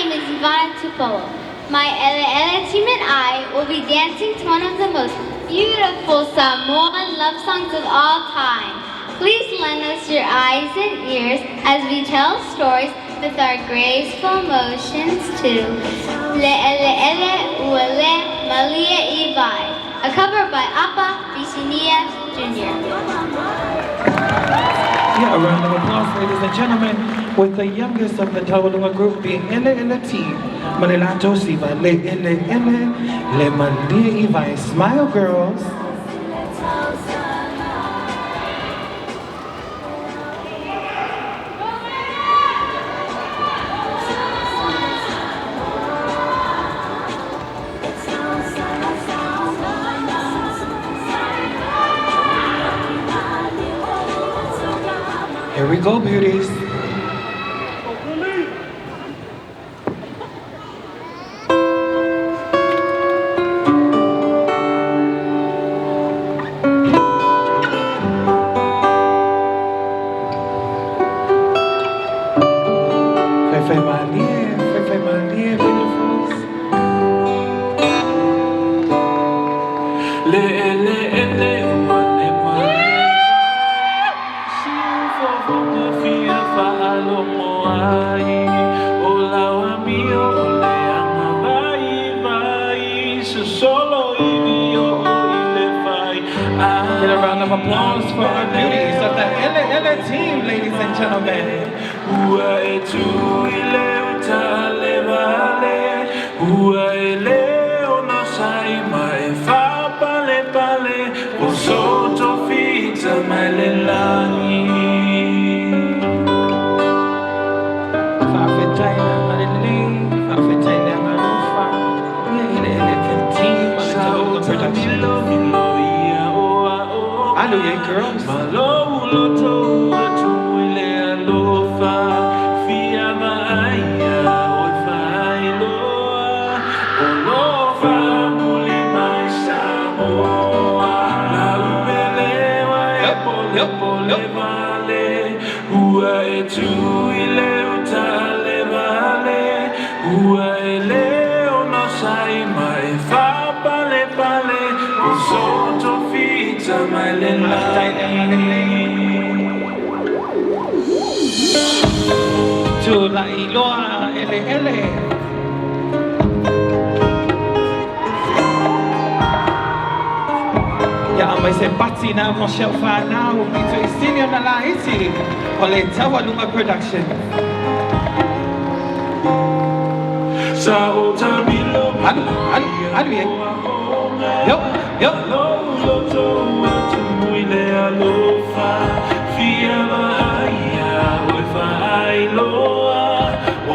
name is Ivana Tupolo. My Ele'ele team and I will be dancing to one of the most beautiful Samoan love songs of all time. Please lend us your eyes and ears as we tell stories with our graceful motions to Ele'ele Uele Malia Iwai, a cover by Apa Bisinia Jr. Yeah, a round of applause, ladies and gentlemen, with the youngest of the Taualuga group, the Ele'ele team. Malelato Siva, Ele'ele, Le Malia Iwai. Smile, girls. Here we go, beauties. Fefe Malia, beautifuls. Ele'ele, uale malia. Siufo fia fa'alo moai. Olawa mio ole anga vai. Solo ivio ile fai. Get a round of applause for our beauties of the Ele'ele team, ladies and gentlemen. Ua e tu ile utale vale. Ua ele ono sai mai fa pale pale. O soto fita mai le lani. Fa'afetaina Malele, fa'afetaina Malufa. Ele'ele team on the Taualuga production. Hallelujah, girls. Ua e tu ile utale vale. Ua ele ono sai mai fa pale pale. O soto fita mai le lani. To la iloa Ele'ele. Ya mai se pati na mo shel fa na o bito senior na la iti o le Taualuga production. Sa o tabilo Anu ye. Yup. lo to atu ile alofa fia maia o fa ailoa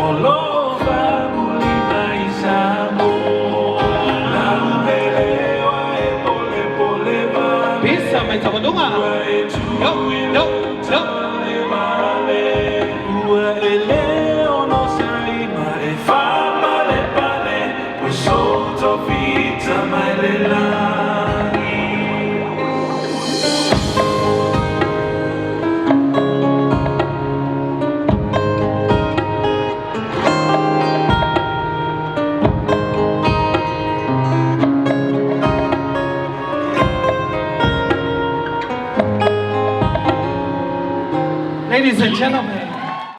o lofa muli mai samo la umele wa e pole va Bisa mai Taualuga. Yup. vale ua ele ono sai mai fa pale o sotto vita mai le lani. Ladies and gentlemen,